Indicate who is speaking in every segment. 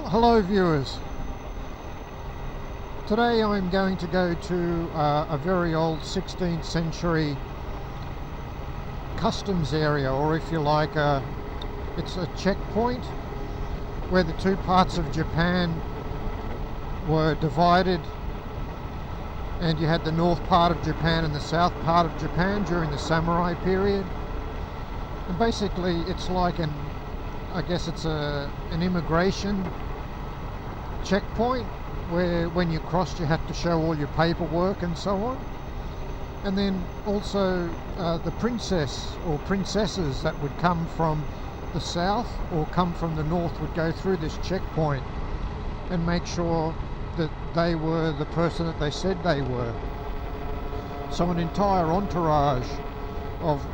Speaker 1: Hello viewers. Today I'm going to go to a very old 16th century customs area, or if you like, it's a checkpoint where the two parts of Japan were divided, and you had the north part of Japan and the south part of Japan during the samurai period. And basically it's like I guess it's an immigration checkpoint where when you crossed you had to show all your paperwork and so on. And then also the princess or princesses that would come from the south or come from the north would go through this checkpoint and make sure that they were the person that they said they were. So an entire entourage of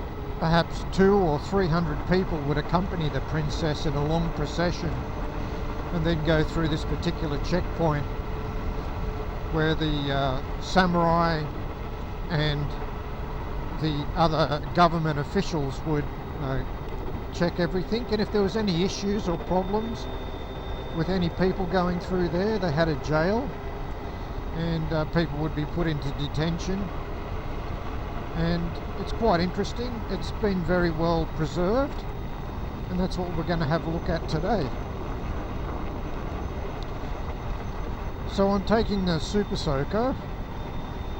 Speaker 1: perhaps 200 or 300 people would accompany the princess in a long procession and then go through this particular checkpoint where the samurai and the other government officials would check everything, and if there was any issues or problems with any people going through there, they had a jail and people would be put into detention. And it's quite interesting. It's been very well preserved, and that's what we're going to have a look at today. So I'm taking the Super Soco.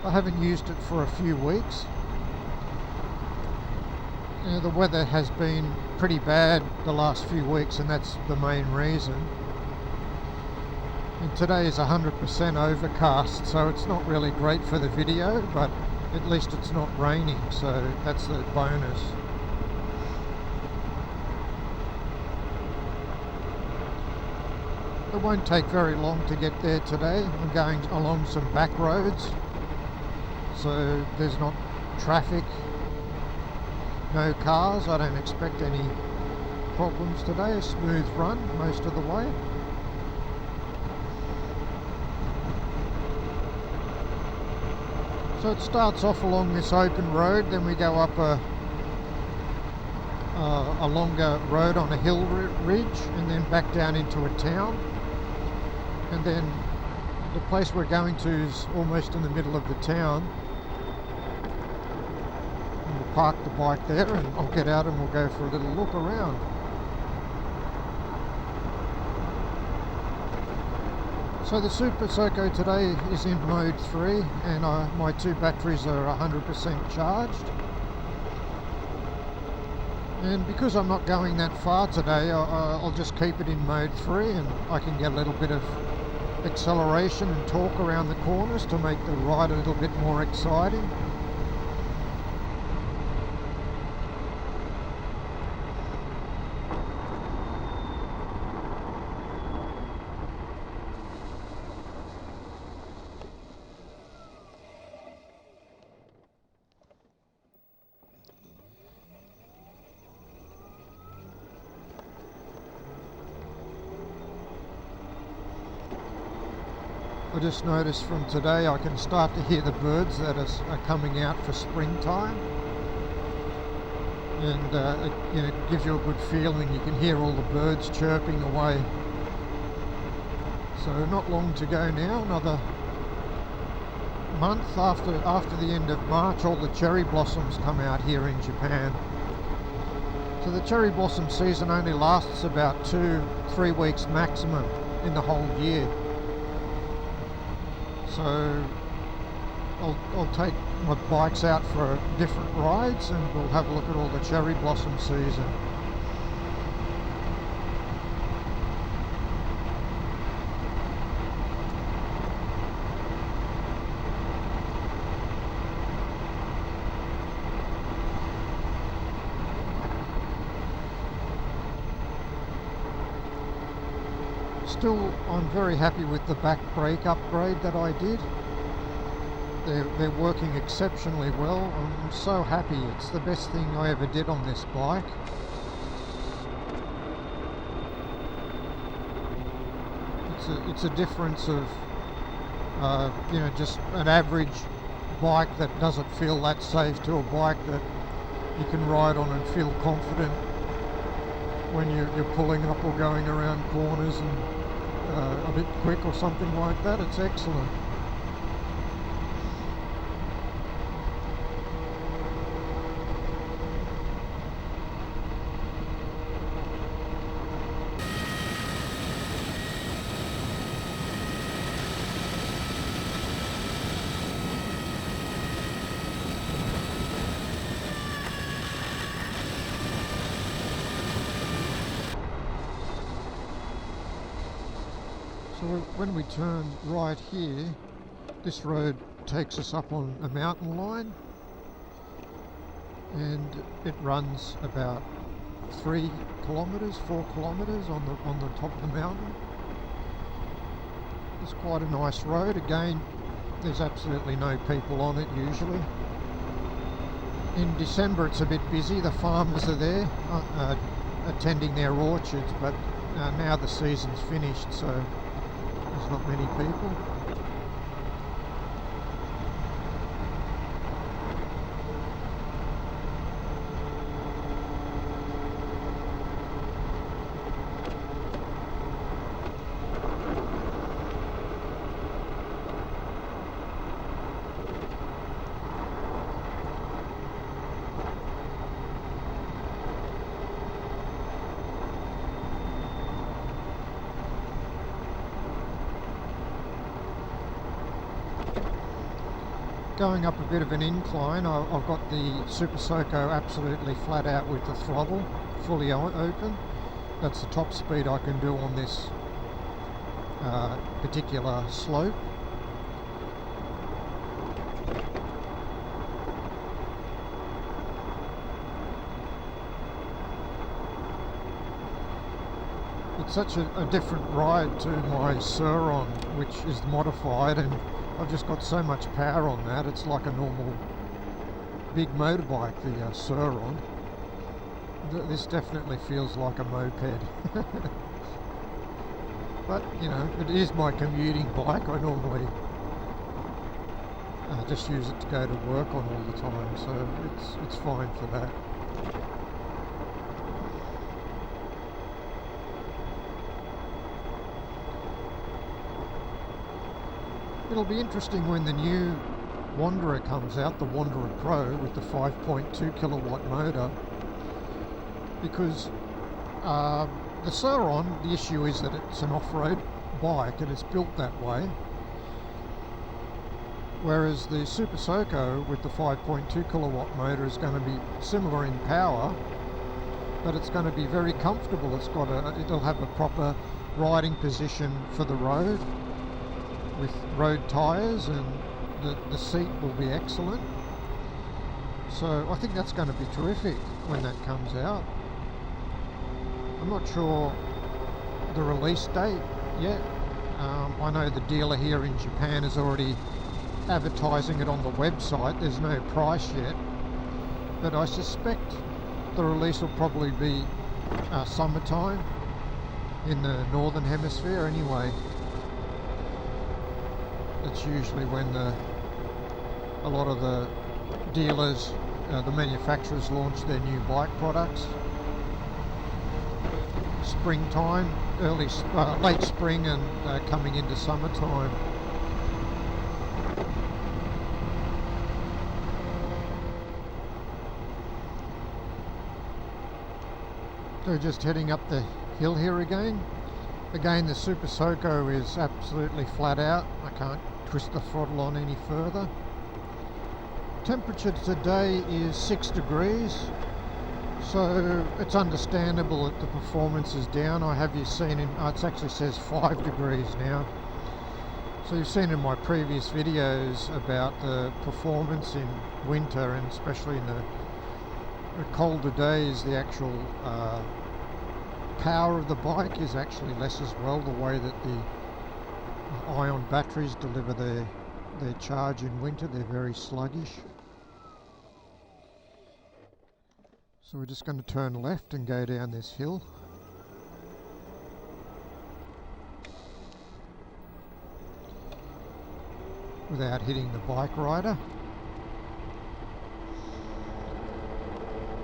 Speaker 1: I haven't used it for a few weeks. The weather has been pretty bad the last few weeks, and that's the main reason. And today is 100% overcast, so it's not really great for the video, but at least it's not raining, so that's the bonus. It won't take very long to get there today. I'm going along some back roads, so there's not traffic, no cars. I don't expect any problems today. A smooth run most of the way. So it starts off along this open road, then we go up a longer road on a hill ridge, and then back down into a town. And then the place we're going to is almost in the middle of the town. And we'll park the bike there, and I'll get out and we'll go for a little look around. So the Super Soco today is in mode 3, and my two batteries are 100% charged. And because I'm not going that far today, I'll just keep it in mode 3, and I can get a little bit of acceleration and torque around the corners to make the ride a little bit more exciting. I just noticed from today I can start to hear the birds that are coming out for springtime, and it gives you a good feeling. You can hear all the birds chirping away. So not long to go now, another month after the end of March. All the cherry blossoms come out here in Japan. So the cherry blossom season only lasts about 2-3 weeks maximum in the whole year. So I'll take my bikes out for different rides, and we'll have a look at all the cherry blossom season. Still, I'm very happy with the back brake upgrade that I did. They're working exceptionally well. I'm so happy. It's the best thing I ever did on this bike. It's a difference of just an average bike that doesn't feel that safe to a bike that you can ride on and feel confident when you're pulling up or going around corners and a bit quick or something like that, it's excellent. So when we turn right here, this road takes us up on a mountain line, and it runs about 3 kilometres, 4 kilometres on the top of the mountain. It's quite a nice road. Again, there's absolutely no people on it usually. In December it's a bit busy. The farmers are there attending their orchards, but now the season's finished, so there's not many people. Going up a bit of an incline, I've got the Super Soco absolutely flat out with the throttle fully open. That's the top speed I can do on this particular slope. It's such a different ride to my Sur-Ron, which is modified, and I've just got so much power on that. It's like a normal big motorbike, the Sur-Ron. This definitely feels like a moped. But, you know, it is my commuting bike. I normally just use it to go to work on all the time, so it's fine for that. It'll be interesting when the new Wanderer comes out, the Wanderer Pro with the 5.2 kilowatt motor, because the Sur-Ron, the issue is that it's an off-road bike and it's built that way, whereas the Super Soco with the 5.2 kilowatt motor is going to be similar in power, but it's going to be very comfortable. It'll have a proper riding position for the road, with road tyres, and the seat will be excellent. So I think that's going to be terrific when that comes out. I'm not sure the release date yet. I know the dealer here in Japan is already advertising it on the website. There's no price yet, but I suspect the release will probably be summertime in the northern hemisphere anyway. It's usually when a lot of the dealers, the manufacturers, launch their new bike products. Springtime, late spring, and coming into summertime. So just heading up the hill here again. Again, the Super Soco is absolutely flat out. I can't twist the throttle on any further. Temperature today is 6 degrees, so it's understandable that the performance is down. I have you seen it actually says 5 degrees now. So you've seen in my previous videos about the performance in winter, and especially in the colder days, the actual power of the bike is actually less as well, the way that the ion batteries deliver their charge in winter. They're very sluggish. So we're just going to turn left and go down this hill. Without hitting the bike rider.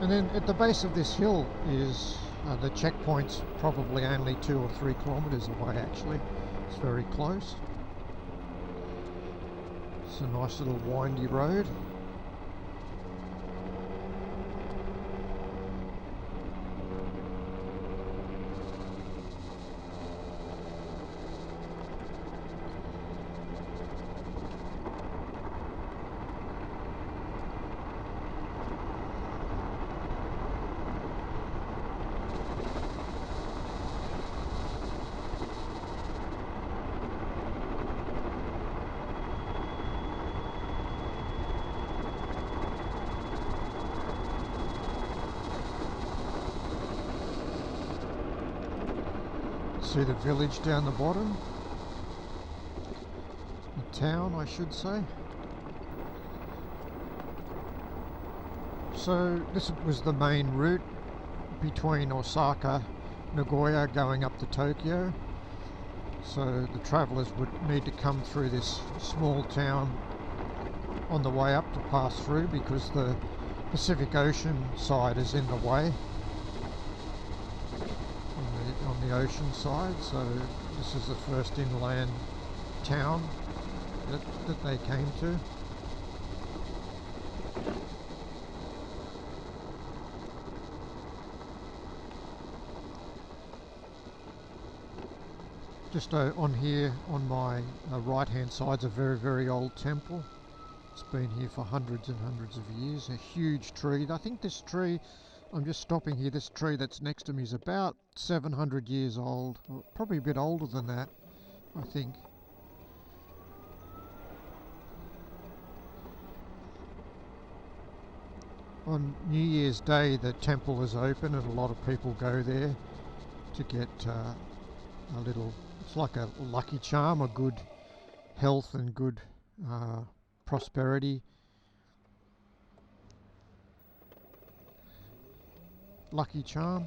Speaker 1: And then at the base of this hill is The checkpoint's probably only 2 or 3 kilometres away actually. It's very close. It's a nice little windy road. See the village down the bottom, the town I should say. So this was the main route between Osaka, Nagoya going up to Tokyo. So the travellers would need to come through this small town on the way up to pass through because the Pacific Ocean side is in the way. On the ocean side, so this is the first inland town that they came to. Just on here on my right hand side is a very, very old temple. It's been here for hundreds and hundreds of years. A huge tree. I think this tree, I'm just stopping here, this tree that's next to me is about 700 years old, or probably a bit older than that, I think. On New Year's Day the temple is open and a lot of people go there to get a little, it's like a lucky charm, a good health and good prosperity. Lucky charm.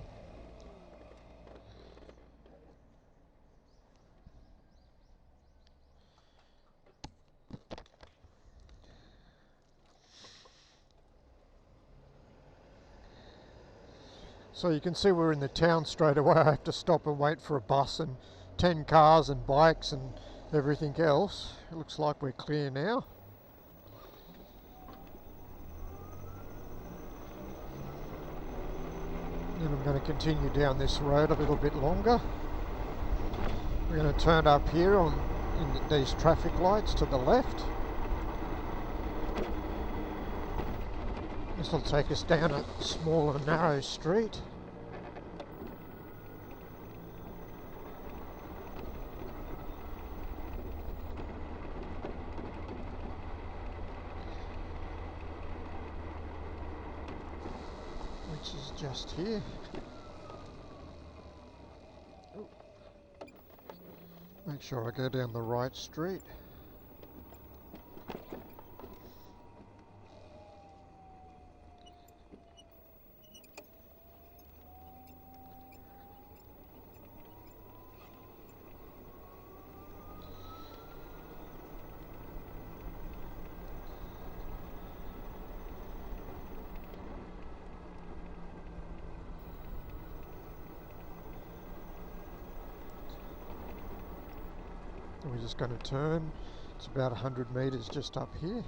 Speaker 1: So you can see we're in the town straight away. I have to stop and wait for a bus and 10 cars and bikes and everything else. It looks like we're clear now. Then I'm going to continue down this road a little bit longer. We're going to turn up here in these traffic lights to the left. This will take us down a smaller narrow street. Which is just here. Make sure I go down the right street. We're just going to turn. It's about 100 metres just up here.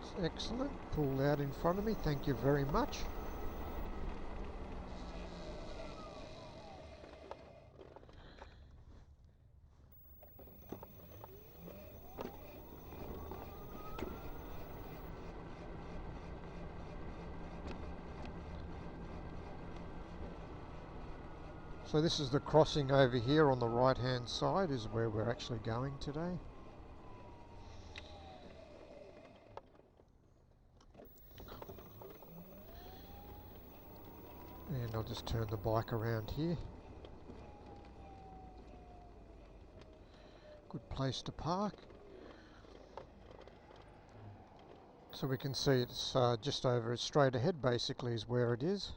Speaker 1: It's excellent. Pull out in front of me. Thank you very much. So this is the crossing over here on the right hand side is where we're actually going today. And I'll just turn the bike around here. Good place to park. So we can see it's just over, straight ahead basically is where it is.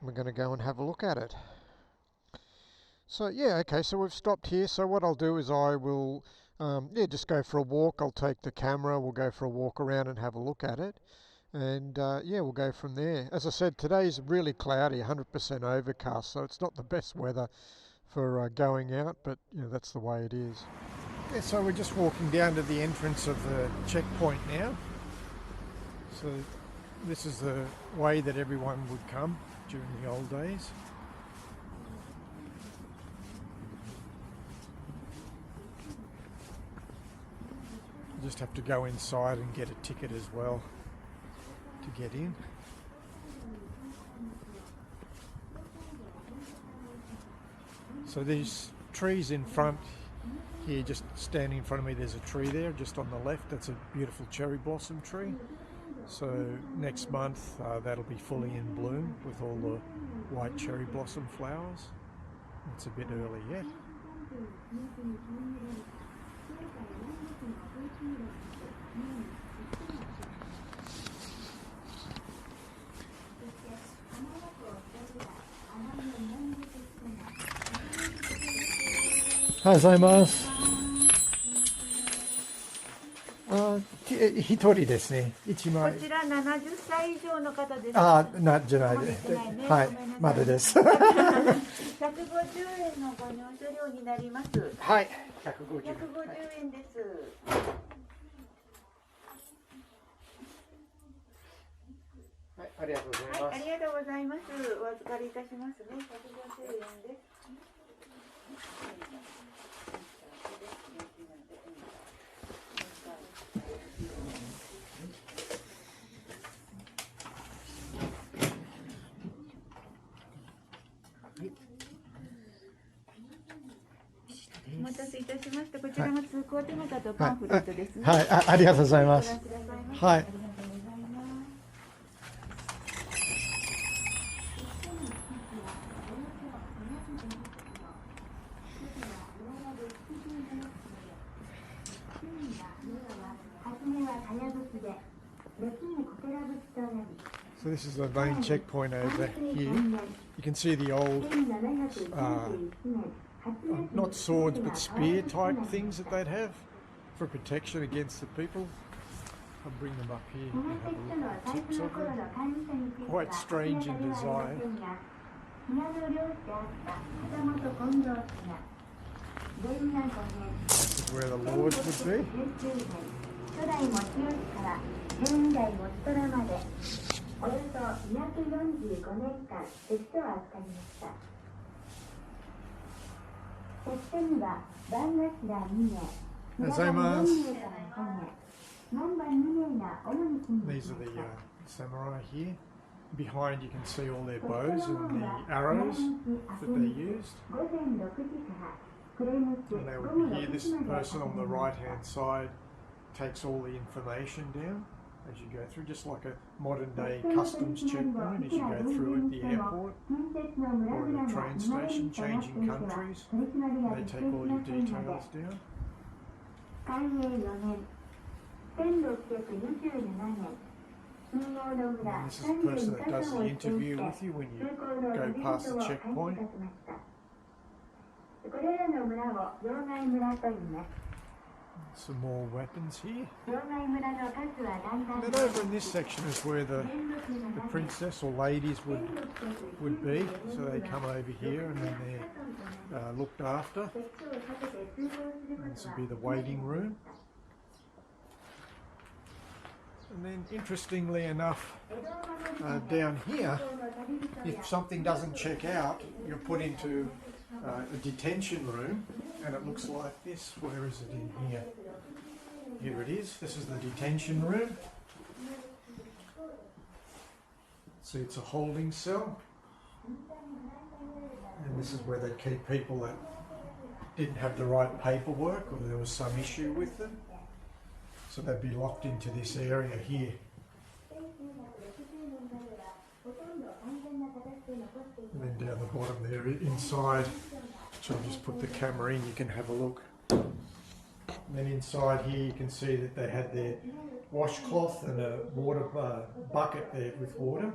Speaker 1: And we're going to go and have a look at it. So yeah, okay, so we've stopped here. So what I'll do is I will just go for a walk. I'll take the camera, we'll go for a walk around and have a look at it. And yeah, we'll go from there. As I said, today's really cloudy, 100% overcast, so it's not the best weather for going out, but you know, that's the way it is. Yeah, so we're just walking down to the entrance of the checkpoint now. So this is the way that everyone would come during the old days. You just have to go inside and get a ticket as well to get in. So these trees in front here, just standing in front of me, there's a tree there just on the left. That's a beautiful cherry blossom tree. So next month that'll be fully in bloom with all the white cherry blossom flowers. It's a bit early yet. Gozaimasu. 一人ですね。一枚。
Speaker 2: こちら70歳以上の方です。
Speaker 1: じゃないです。はい、まだです。
Speaker 2: 150円のご入所料になります。
Speaker 1: はい、150
Speaker 2: 円です。
Speaker 1: はい、ありがとうございます。
Speaker 2: はい、ありがとうございます。お預かりいたしますね。150円です。お待たせいたしました。こちらが通行手形とパンフレットですね。
Speaker 1: はい、ありがとうございます。はい。So this is the main checkpoint over here. You can see the old, not swords, but spear type things that they'd have for protection against the people. I'll bring them up here and have a look at the tips of them. Quite strange in design. This is where the lords would be. These are the samurai here. Behind you can see all their bows and the arrows that they used. And they would be here. This person on the right hand side takes all the information down as you go through, just like a modern day customs checkpoint as you go through at the airport or at a train station, changing countries. They take all your details down. And this is the person that does the interview with you when you go past the checkpoint. Some more weapons here. And then over in this section is where the princess or ladies would be. So they come over here and then they're looked after. And this would be the waiting room. And then interestingly enough, down here, if something doesn't check out, you're put into a detention room, and it looks like this. Where is it in here? Here it is. This is the detention room. See, it's a holding cell. And this is where they keep people that didn't have the right paperwork or there was some issue with them. So they'd be locked into this area here. And then down the bottom there, inside, which I'll just put the camera in, you can have a look. And then inside here you can see that they had their washcloth and a water bucket there with water.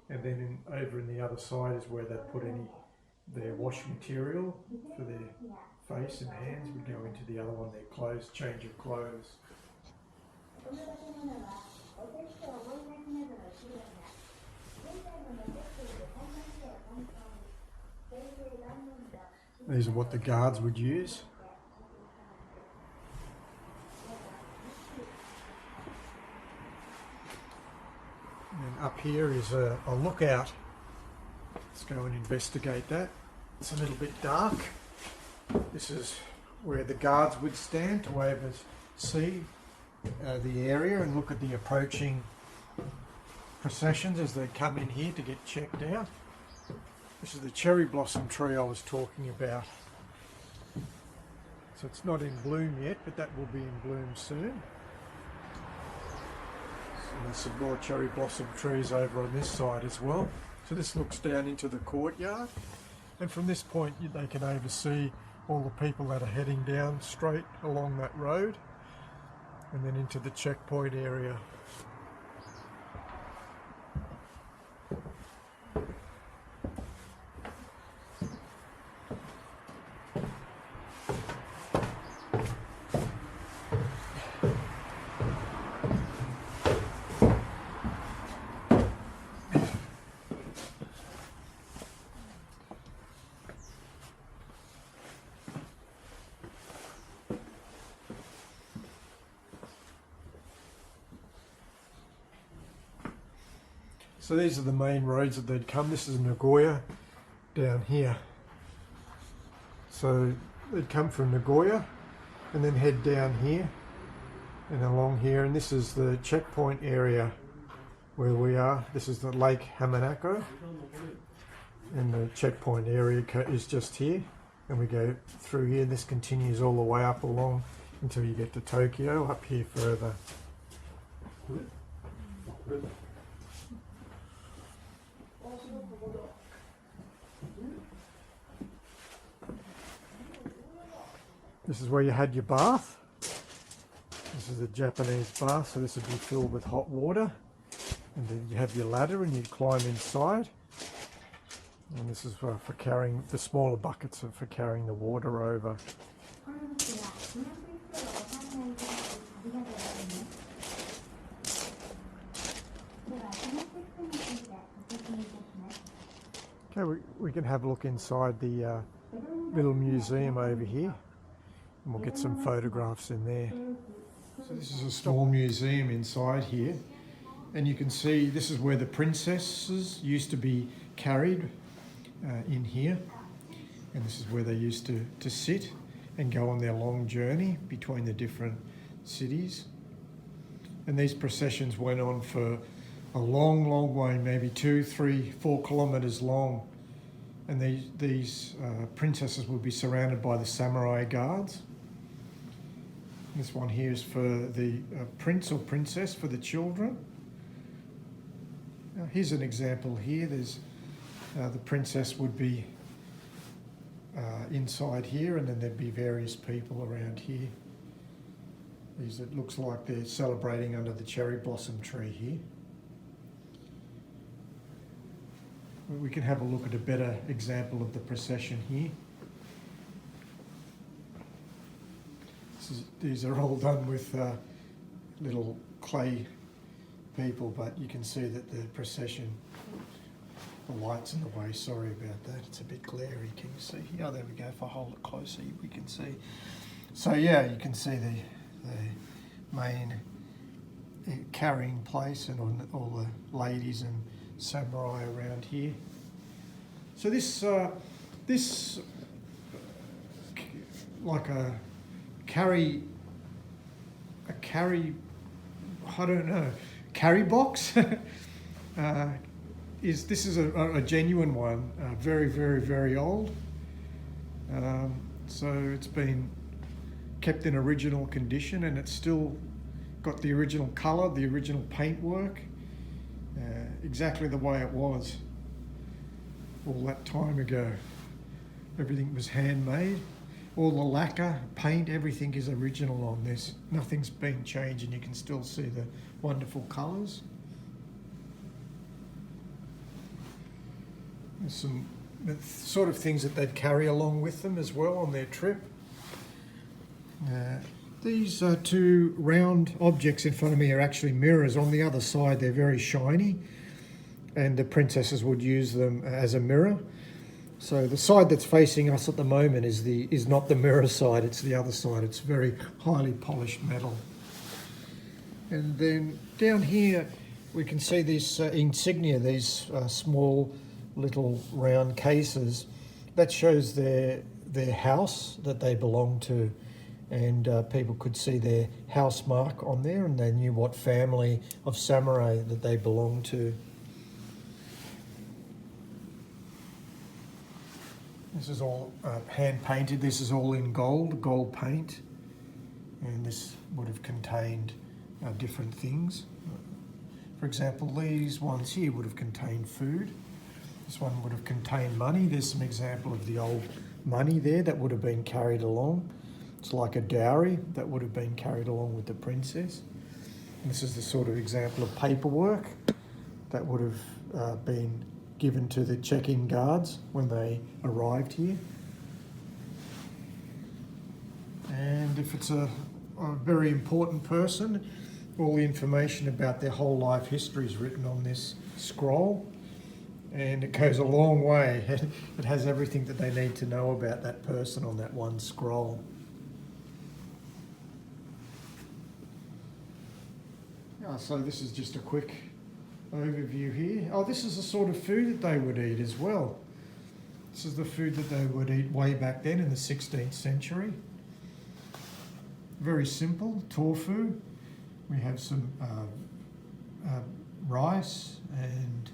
Speaker 1: And then over in the other side is where they put any
Speaker 3: their wash material for their face and hands would go into the other one, their clothes, change of clothes. These are what the guards would use. And up here is a lookout. Let's go and investigate that. It's a little bit dark. This is where the guards would stand to oversee the area and look at the approaching processions as they come in here to get checked out. This is the cherry blossom tree I was talking about. So it's not in bloom yet, but that will be in bloom soon. And there's some more cherry blossom trees over on this side as well. So this looks down into the courtyard, and from this point they can oversee all the people that are heading down straight along that road and then into the checkpoint area. So these are the main roads that they'd come. This is Nagoya down here. So they'd come from Nagoya and then head down here and along here. And this is the checkpoint area where we are. This is the Lake Hamanako. And the checkpoint area is just here. And we go through here. This continues all the way up along until you get to Tokyo, up here further. This is where you had your bath. This is a Japanese bath, so this would be filled with hot water. And then you have your ladder and you climb inside. And this is for carrying, the smaller buckets are for carrying the water over. Okay, we can have a look inside the little museum over here. And we'll get some photographs in there. So this is a small museum inside here. And you can see this is where the princesses used to be carried in here. And this is where they used to sit and go on their long journey between the different cities. And these processions went on for a long, long way, maybe 2, 3, 4 kilometres long. And these princesses would be surrounded by the samurai guards. This one here is for the prince or princess, for the children. Here's an example here. There's the princess would be inside here, and then there'd be various people around here. These, it looks like they're celebrating under the cherry blossom tree here. We can have a look at a better example of the procession here. These are all done with little clay people, but you can see that the procession, the light's in the way, sorry about that, it's a bit glary. Can you see here? Oh, there we go, if I hold it closer we can see. So yeah, you can see the main carrying place and all the ladies and samurai around here. So this like a carry box this is a genuine one, very, very, very old. So it's been kept in original condition, and it's still got the original colour, the original paintwork, exactly the way it was all that time ago. Everything was handmade. All the lacquer, paint, everything is original on this. Nothing's been changed, and you can still see the wonderful colours. There's some the sort of things that they'd carry along with them as well on their trip. These two round objects in front of me are actually mirrors. On the other side, they're very shiny, and the princesses would use them as a mirror. So the side that's facing us at the moment is not the mirror side, it's the other side. It's very highly polished metal. And then down here we can see these insignia, these small little round cases. That shows their house that they belong to, and people could see their house mark on there, and they knew what family of samurai that they belonged to. This is all hand painted. This is all in gold paint, and this would have contained different things. For example, these ones here would have contained food. This one would have contained money. There's some example of the old money there that would have been carried along. It's like a dowry that would have been carried along with the princess. And this is the sort of example of paperwork that would have been given to the check-in guards when they arrived here. And if it's a very important person, all the information about their whole life history is written on this scroll, and it goes a long way. It has everything that they need to know about that person on that one scroll. So this is just a quick overview here. Oh, this is the sort of food that they would eat as well. This is the food that they would eat way back then in the 16th century. Very simple, tofu. We have some rice, and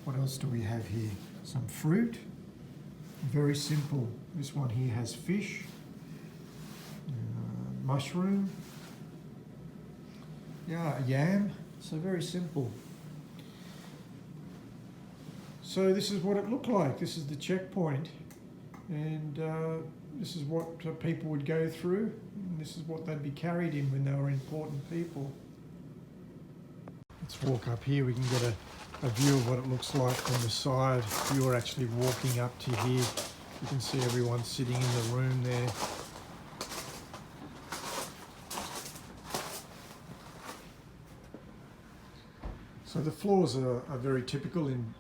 Speaker 3: what else do we have here? Some fruit. Very simple. This one here has fish, mushroom, yam. So very simple. So this is what it looked like. This is the checkpoint, and this is what people would go through, and this is what they'd be carried in when they were important people. Let's walk up here. We can get a view of what it looks like from the side. If you were actually walking up to here, you can see everyone sitting in the room there. So the floors are very typical in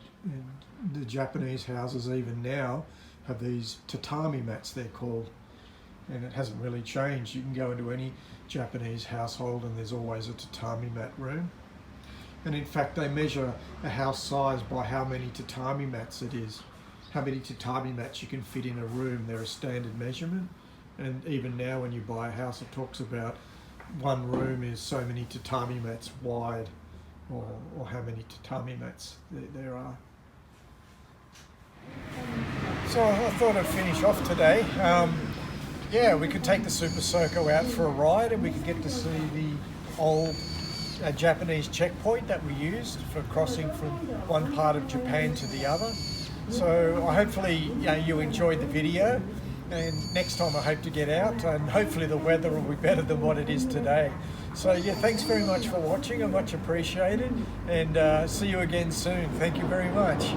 Speaker 3: the Japanese houses. Even now have these tatami mats, they're called, and it hasn't really changed. You can go into any Japanese household and there's always a tatami mat room. And in fact they measure a house size by how many tatami mats it is. How many tatami mats you can fit in a room. They're a standard measurement, and even now when you buy a house it talks about one room is so many tatami mats wide, or how many tatami mats there are. So I thought I'd finish off today. Yeah, we could take the Super Soco out for a ride, and we could get to see the old Japanese checkpoint that we used for crossing from one part of Japan to the other. So hopefully you enjoyed the video, and next time I hope to get out, and hopefully the weather will be better than what it is today. So yeah, thanks very much for watching. I much appreciated, and see you again soon. Thank you very much.